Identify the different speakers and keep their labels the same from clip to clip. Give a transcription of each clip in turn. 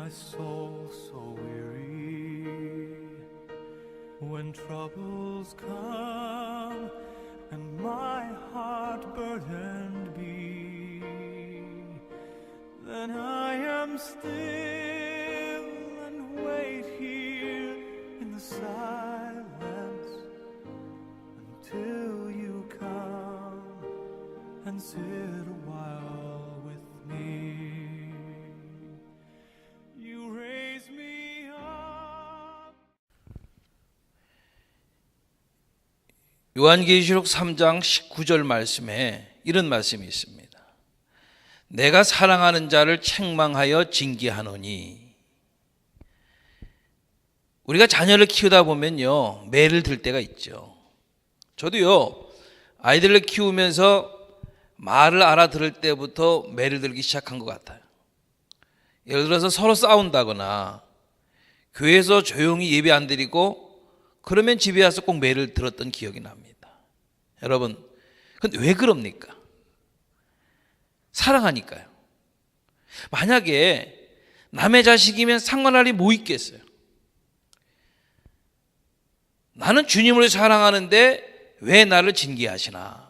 Speaker 1: soul so weary, when troubles come and my heart burdened be, then I am still and wait here in the silence until you come and sit a while with me. You raise me up.
Speaker 2: 요한계시록 3장 19절 말씀에 이런 말씀이 있습니다. 내가 사랑하는 자를 책망하여 징계하노니. 우리가 자녀를 키우다 보면요, 매를 들 때가 있죠. 저도요, 아이들을 키우면서 말을 알아들을 때부터 매를 들기 시작한 것 같아요. 예를 들어서 서로 싸운다거나 교회에서 조용히 예배 안 드리고 그러면 집에 와서 꼭 매를 들었던 기억이 납니다. 여러분, 근데 왜 그럽니까? 사랑하니까요. 만약에 남의 자식이면 상관할 일이 뭐 있겠어요? 나는 주님을 사랑하는데 왜 나를 징계하시나?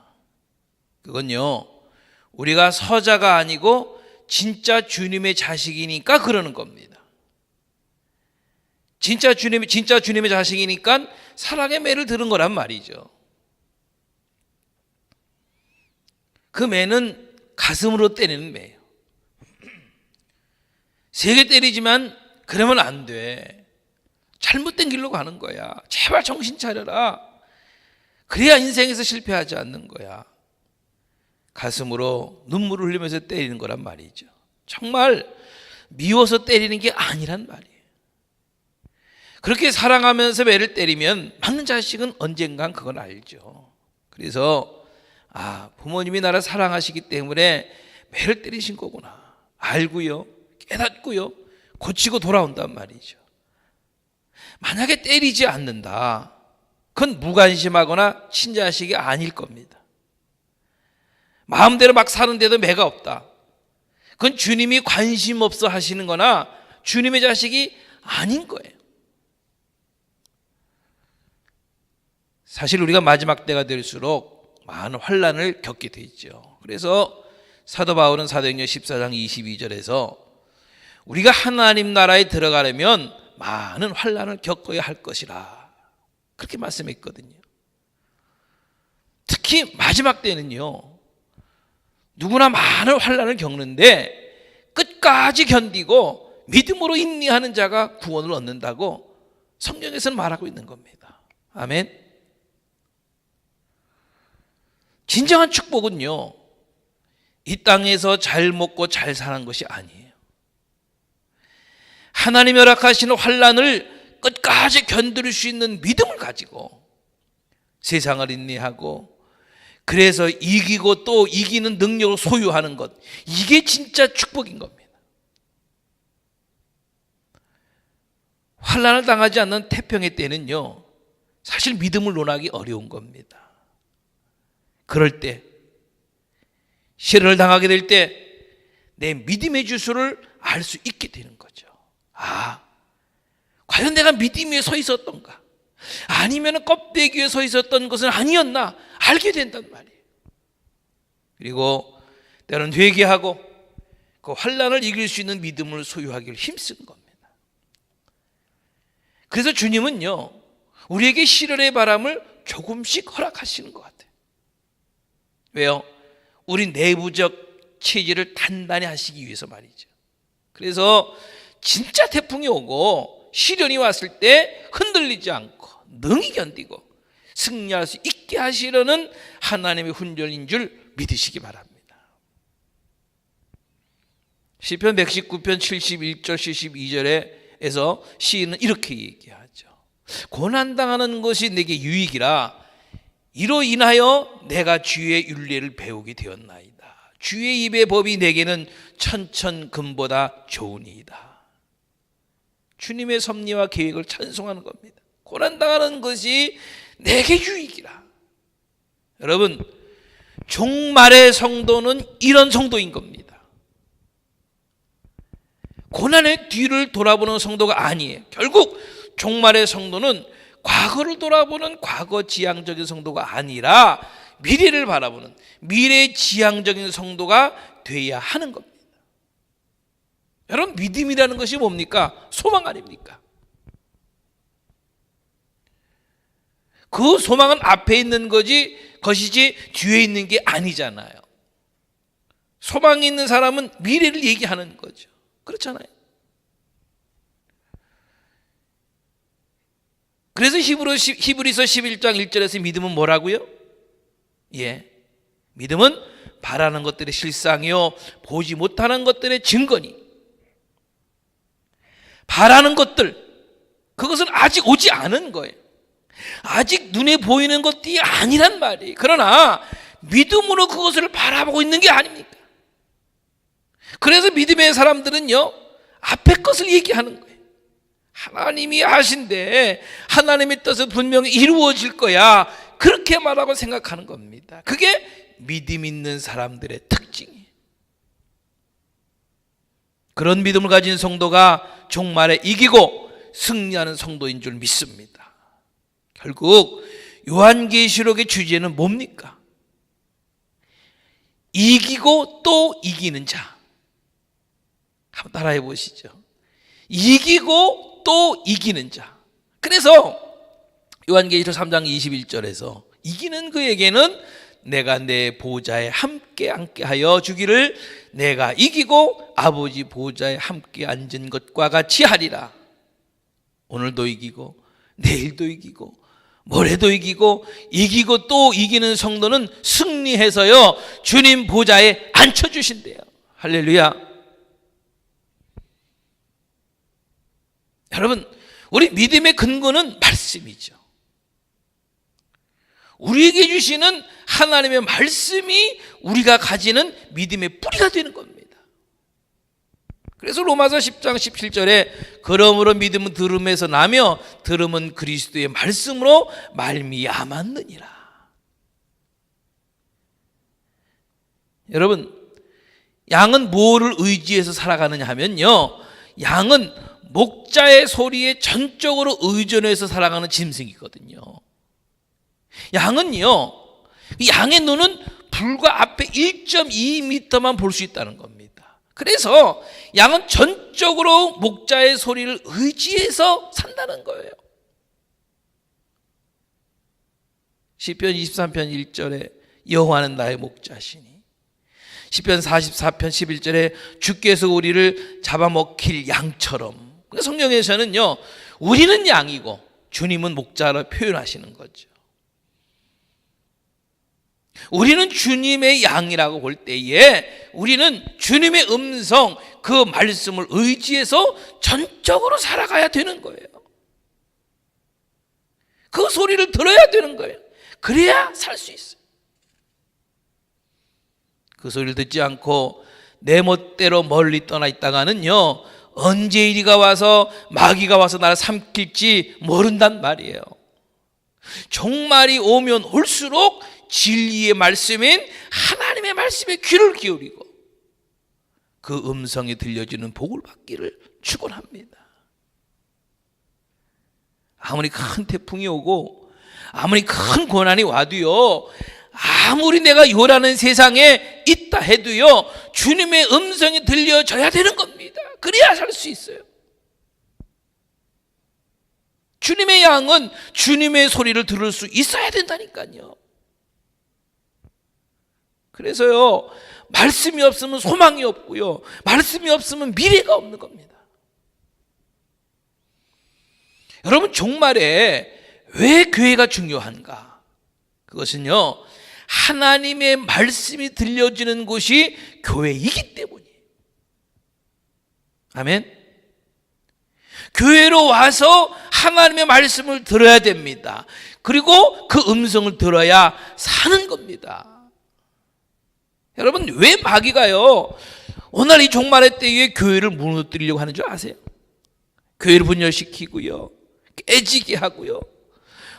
Speaker 2: 그건요, 우리가 서자가 아니고 진짜 주님의 자식이니까 그러는 겁니다. 진짜 주님의 자식이니까 사랑의 매를 들은 거란 말이죠. 그 매는 가슴으로 때리는 매예요. 세게 때리지만 그러면 안 돼. 잘못된 길로 가는 거야. 제발 정신 차려라. 그래야 인생에서 실패하지 않는 거야. 가슴으로 눈물을 흘리면서 때리는 거란 말이죠. 정말 미워서 때리는 게 아니란 말이에요. 그렇게 사랑하면서 매를 때리면 맞는 자식은 언젠간 그건 알죠. 그래서 부모님이 나를 사랑하시기 때문에 매를 때리신 거구나 알고요, 깨닫고요, 고치고 돌아온단 말이죠. 만약에 때리지 않는다, 그건 무관심하거나 친자식이 아닐 겁니다. 마음대로 막 사는데도 매가 없다, 그건 주님이 관심 없어 하시는 거나 주님의 자식이 아닌 거예요. 사실 우리가 마지막 때가 될수록 많은 환난을 겪게 돼 있죠. 그래서 사도 바울은 사도행전 14장 22절에서 우리가 하나님 나라에 들어가려면 많은 환난을 겪어야 할 것이라 그렇게 말씀했거든요. 특히 마지막 때는요, 누구나 많은 환난을 겪는데 끝까지 견디고 믿음으로 인내하는 자가 구원을 얻는다고 성경에서는 말하고 있는 겁니다. 아멘. 진정한 축복은요, 이 땅에서 잘 먹고 잘 사는 것이 아니에요. 하나님이 허락하시는 환난을 끝까지 견딜 수 있는 믿음을 가지고 세상을 인내하고 그래서 이기고 또 이기는 능력을 소유하는 것, 이게 진짜 축복인 겁니다. 환난을 당하지 않는 태평의 때는요, 사실 믿음을 논하기 어려운 겁니다. 그럴 때, 시련을 당하게 될 때 내 믿음의 주소를 알 수 있게 되는 거죠. 과연 내가 믿음 위에 서 있었던가? 아니면 껍데기 위에 서 있었던 것은 아니었나? 알게 된단 말이에요. 그리고 때로는 회개하고 그 환난을 이길 수 있는 믿음을 소유하기를 힘쓰는 겁니다. 그래서 주님은요, 우리에게 시련의 바람을 조금씩 허락하시는 것 같아요. 왜요? 우리 내부적 체질을 단단히 하시기 위해서 말이죠. 그래서 진짜 태풍이 오고 시련이 왔을 때 흔들리지 않고 능히 견디고 승리할 수 있게 하시려는 하나님의 훈련인 줄 믿으시기 바랍니다. 시편 119편 71절 72절에서 시인은 이렇게 얘기하죠. 고난당하는 것이 내게 유익이라 이로 인하여 내가 주의 율례를 배우게 되었나이다. 주의 입의 법이 내게는 천천금보다 좋으니이다. 주님의 섭리와 계획을 찬송하는 겁니다. 고난당하는 것이 내게 유익이라. 여러분, 종말의 성도는 이런 성도인 겁니다. 고난의 뒤를 돌아보는 성도가 아니에요. 결국 종말의 성도는 과거를 돌아보는 과거 지향적인 성도가 아니라 미래를 바라보는 미래 지향적인 성도가 돼야 하는 겁니다. 여러분, 믿음이라는 것이 뭡니까? 소망 아닙니까? 그 소망은 앞에 있는 것이지 뒤에 있는 게 아니잖아요. 소망이 있는 사람은 미래를 얘기하는 거죠. 그렇잖아요. 그래서 히브리서 11장 1절에서 믿음은 뭐라고요? 믿음은 바라는 것들의 실상이요 보지 못하는 것들의 증거니. 바라는 것들, 그것은 아직 오지 않은 거예요. 아직 눈에 보이는 것이 아니란 말이에요. 그러나 믿음으로 그것을 바라보고 있는 게 아닙니까? 그래서 믿음의 사람들은요, 앞에 것을 얘기하는 거예요. 하나님이 하신데 하나님의 뜻은 분명히 이루어질 거야, 그렇게 말하고 생각하는 겁니다. 그게 믿음 있는 사람들의 특징이에요. 그런 믿음을 가진 성도가 종말에 이기고 승리하는 성도인 줄 믿습니다. 결국 요한계시록의 주제는 뭡니까? 이기고 또 이기는 자. 한번 따라해 보시죠. 이기고 또 이기는 자. 그래서 요한계시록 3장 21절에서 이기는 그에게는 내가 내 보좌에 함께 앉게하여 주기를 내가 이기고 아버지 보좌에 함께 앉은 것과 같이 하리라. 오늘도 이기고 내일도 이기고 모레도 이기고 또 이기는 성도는 승리해서요 주님 보좌에 앉혀주신대요. 할렐루야. 여러분, 우리 믿음의 근거는 말씀이죠. 우리에게 주시는 하나님의 말씀이 우리가 가지는 믿음의 뿌리가 되는 겁니다. 그래서 로마서 10장 17절에 그러므로 믿음은 들음에서 나며 들음은 그리스도의 말씀으로 말미암았느니라. 여러분, 양은 뭐를 의지해서 살아가느냐 하면요, 양은 목자의 소리에 전적으로 의존해서 살아가는 짐승이거든요. 양은요, 양의 눈은 불과 앞에 1.2m만 볼 수 있다는 겁니다. 그래서 양은 전적으로 목자의 소리를 의지해서 산다는 거예요. 시편 23편 1절에 여호와는 나의 목자시니, 시편 44편 11절에 주께서 우리를 잡아먹힐 양처럼. 성경에서는요, 우리는 양이고 주님은 목자로 표현하시는 거죠. 우리는 주님의 양이라고 볼 때에 우리는 주님의 음성, 그 말씀을 의지해서 전적으로 살아가야 되는 거예요. 그 소리를 들어야 되는 거예요. 그래야 살 수 있어요. 그 소리를 듣지 않고 내 멋대로 멀리 떠나 있다가는요, 언제 이리가 와서 마귀가 와서 나를 삼킬지 모른단 말이에요. 종말이 오면 올수록 진리의 말씀인 하나님의 말씀에 귀를 기울이고 그 음성이 들려지는 복을 받기를 축원합니다. 아무리 큰 태풍이 오고 아무리 큰 고난이 와도요, 아무리 내가 요란한 세상에 있다 해도요, 주님의 음성이 들려져야 되는 겁니다. 그래야 살 수 있어요. 주님의 양은 주님의 소리를 들을 수 있어야 된다니까요. 그래서요, 말씀이 없으면 소망이 없고요, 말씀이 없으면 미래가 없는 겁니다. 여러분, 종말에 왜 교회가 중요한가? 그것은요, 하나님의 말씀이 들려지는 곳이 교회이기 때문이에요. 아멘. 교회로 와서 하나님의 말씀을 들어야 됩니다. 그리고 그 음성을 들어야 사는 겁니다. 여러분, 왜 마귀가요, 오늘 이 종말의 때에 교회를 무너뜨리려고 하는 줄 아세요? 교회를 분열시키고요, 깨지게 하고요,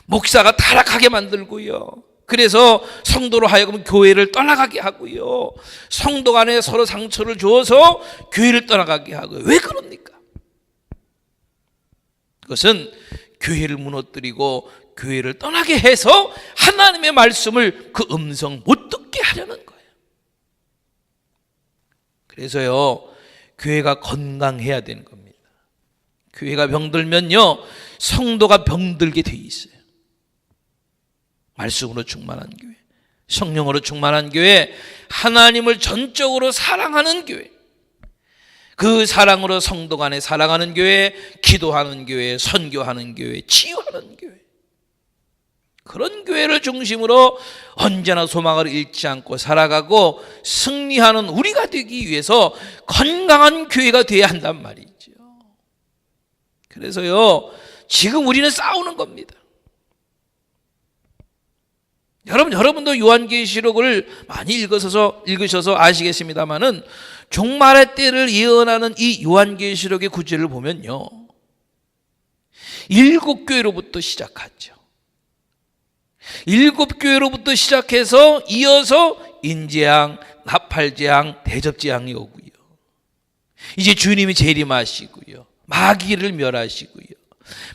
Speaker 2: 목사가 타락하게 만들고요, 그래서 성도로 하여금 교회를 떠나가게 하고요, 성도 간에 서로 상처를 주어서 교회를 떠나가게 하고요. 왜 그럽니까? 그것은 교회를 무너뜨리고 교회를 떠나게 해서 하나님의 말씀을, 그 음성 못 듣게 하려는 거예요. 그래서요, 교회가 건강해야 되는 겁니다. 교회가 병들면요, 성도가 병들게 돼 있어요. 말씀으로 충만한 교회, 성령으로 충만한 교회, 하나님을 전적으로 사랑하는 교회, 그 사랑으로 성도 간에 사랑하는 교회, 기도하는 교회, 선교하는 교회, 치유하는 교회, 그런 교회를 중심으로 언제나 소망을 잃지 않고 살아가고 승리하는 우리가 되기 위해서 건강한 교회가 되어야 한단 말이죠. 그래서요, 지금 우리는 싸우는 겁니다. 여러분도 요한계시록을 많이 읽으셔서 아시겠습니다만은, 종말의 때를 예언하는 이 요한계시록의 구절을 보면요, 7교회로부터 시작하죠. 7교회로부터 시작해서 이어서 인재양, 나팔재앙, 대접재앙이 오고요, 이제 주님이 재림하시고요, 마귀를 멸하시고요,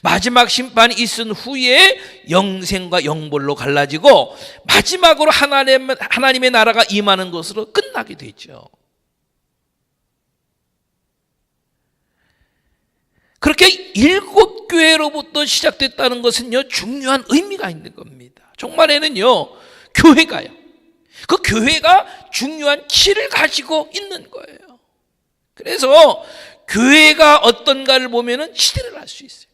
Speaker 2: 마지막 심판이 있은 후에 영생과 영벌로 갈라지고 마지막으로 하나님의 나라가 임하는 것으로 끝나게 되죠. 그렇게 7교회로부터 시작됐다는 것은요, 중요한 의미가 있는 겁니다. 종말에는요, 교회가요, 그 교회가 중요한 키를 가지고 있는 거예요. 그래서 교회가 어떤가를 보면은 시대를 알 수 있어요.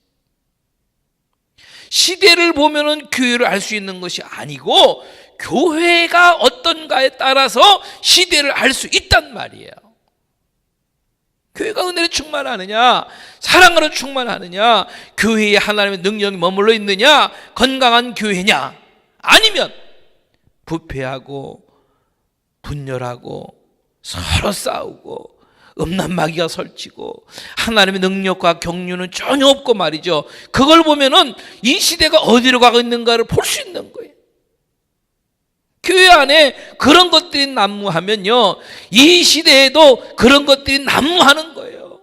Speaker 2: 시대를 보면은 교회를 알 수 있는 것이 아니고, 교회가 어떤가에 따라서 시대를 알 수 있단 말이에요. 교회가 은혜로 충만하느냐, 사랑으로 충만하느냐, 교회에 하나님의 능력이 머물러 있느냐, 건강한 교회냐, 아니면 부패하고 분열하고 서로 싸우고 음란 마귀가 설치고 하나님의 능력과 경륜은 전혀 없고 말이죠. 그걸 보면은 이 시대가 어디로 가고 있는가를 볼 수 있는 거예요. 교회 안에 그런 것들이 난무하면요, 이 시대에도 그런 것들이 난무하는 거예요.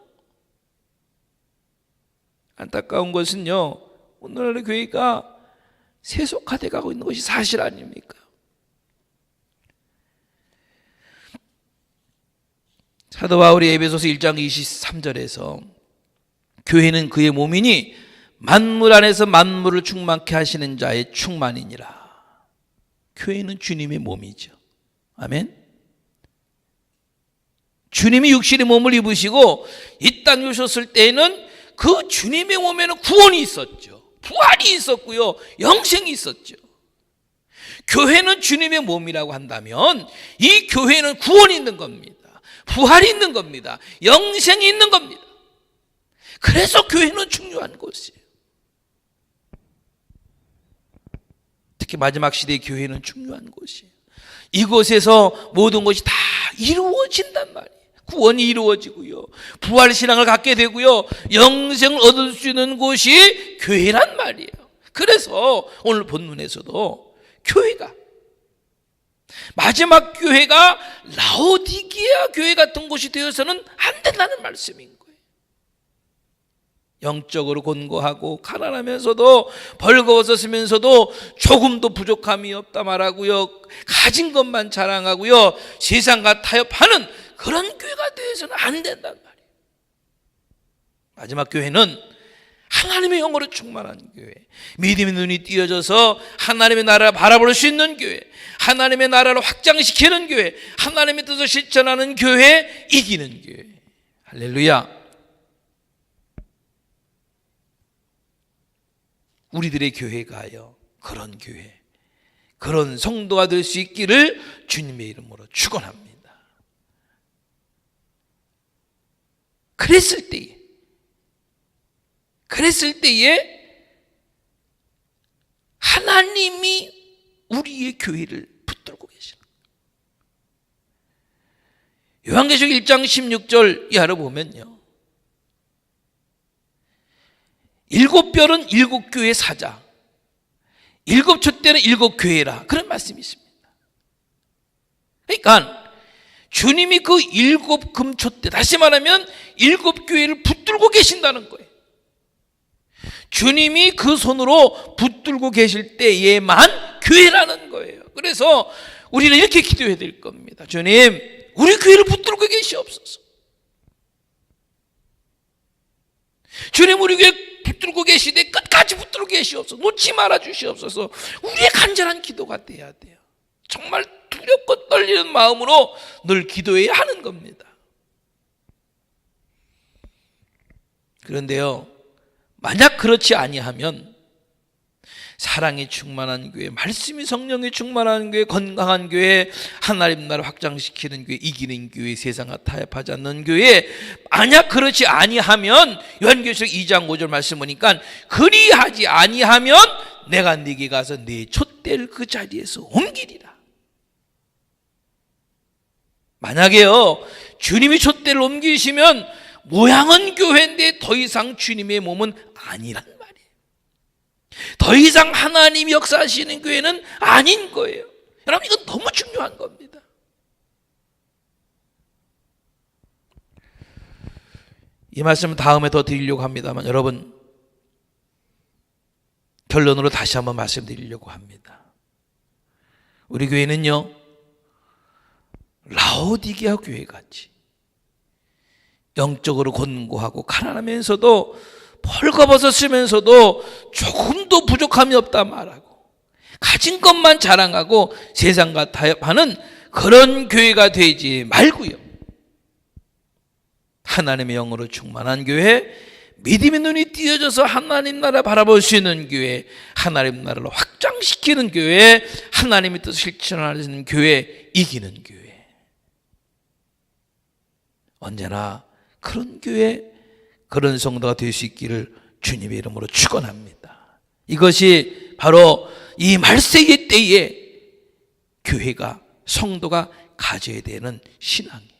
Speaker 2: 안타까운 것은요, 오늘날의 교회가 세속화돼 가고 있는 것이 사실 아닙니까? 사도 바울이 에베소서 1장 23절에서 교회는 그의 몸이니 만물 안에서 만물을 충만케 하시는 자의 충만이니라. 교회는 주님의 몸이죠. 아멘. 주님이 육신의 몸을 입으시고 이 땅에 오셨을 때에는 그 주님의 몸에는 구원이 있었죠. 부활이 있었고요, 영생이 있었죠. 교회는 주님의 몸이라고 한다면 이 교회는 구원이 있는 겁니다. 부활이 있는 겁니다. 영생이 있는 겁니다. 그래서 교회는 중요한 곳이에요. 특히 마지막 시대의 교회는 중요한 곳이에요. 이곳에서 모든 것이 다 이루어진단 말이에요. 구원이 이루어지고요, 부활신앙을 갖게 되고요, 영생을 얻을 수 있는 곳이 교회란 말이에요. 그래서 오늘 본문에서도 교회가, 마지막 교회가 라오디게아 교회 같은 곳이 되어서는 안 된다는 말씀인 거예요. 영적으로 곤고하고 가난하면서도 벌거워서 쓰면서도 조금도 부족함이 없다 말하고요, 가진 것만 자랑하고요, 세상과 타협하는 그런 교회가 되어서는 안 된단 말이에요. 마지막 교회는 하나님의 영으로 충만한 교회, 믿음의 눈이 띄어져서 하나님의 나라를 바라볼 수 있는 교회, 하나님의 나라를 확장시키는 교회, 하나님의 뜻을 실천하는 교회, 이기는 교회. 할렐루야. 우리들의 교회가요, 그런 교회, 그런 성도가 될 수 있기를 주님의 이름으로 축원합니다. 그랬을 때에 하나님이 우리의 교회를 붙들고 계시는 거예요. 요한계시록 1장 16절 이하로 보면요, 7별은 7교회 사자, 일곱 촛대는 일곱 교회라, 그런 말씀이 있습니다. 그러니까 주님이 그 일곱 금촛대, 다시 말하면 일곱 교회를 붙들고 계신다는 거예요. 주님이 그 손으로 붙들고 계실 때에만 교회라는 거예요. 그래서 우리는 이렇게 기도해야 될 겁니다. 주님, 우리 교회를 붙들고 계시옵소서. 주님, 우리 교회 붙들고 계시되 끝까지 붙들고 계시옵소서. 놓지 말아 주시옵소서. 우리의 간절한 기도가 돼야 돼요. 정말 두렵고 떨리는 마음으로 늘 기도해야 하는 겁니다. 그런데요, 만약 그렇지 아니하면 사랑이 충만한 교회, 말씀이 성령이 충만한 교회, 건강한 교회, 하나님 나라를 확장시키는 교회, 이기는 교회, 세상과 타협하지 않는 교회, 만약 그렇지 아니하면 요한계시록 2장 5절 말씀 보니까 그리하지 아니하면 내가 네게 가서 네 촛대를 그 자리에서 옮기리라. 만약에요, 주님이 촛대를 옮기시면 모양은 교회인데 더 이상 주님의 몸은 아니란 말이에요. 더 이상 하나님이 역사하시는 교회는 아닌 거예요. 여러분, 이건 너무 중요한 겁니다. 이 말씀은 다음에 더 드리려고 합니다만, 여러분, 결론으로 다시 한번 말씀드리려고 합니다. 우리 교회는요, 라오디게아 교회같이 영적으로 곤고하고 가난하면서도 벌거벗어 쓰면서도 조금도 부족함이 없다 말하고 가진 것만 자랑하고 세상과 타협하는 그런 교회가 되지 말고요, 하나님의 영으로 충만한 교회, 믿음의 눈이 띄어져서 하나님 나라 바라볼 수 있는 교회, 하나님 나라를 확장시키는 교회, 하나님의 뜻을 실천하는 교회, 이기는 교회, 언제나 그런 교회, 그런 성도가 될 수 있기를 주님의 이름으로 축원합니다. 이것이 바로 이 말세의 때에 교회가, 성도가 가져야 되는 신앙이에요.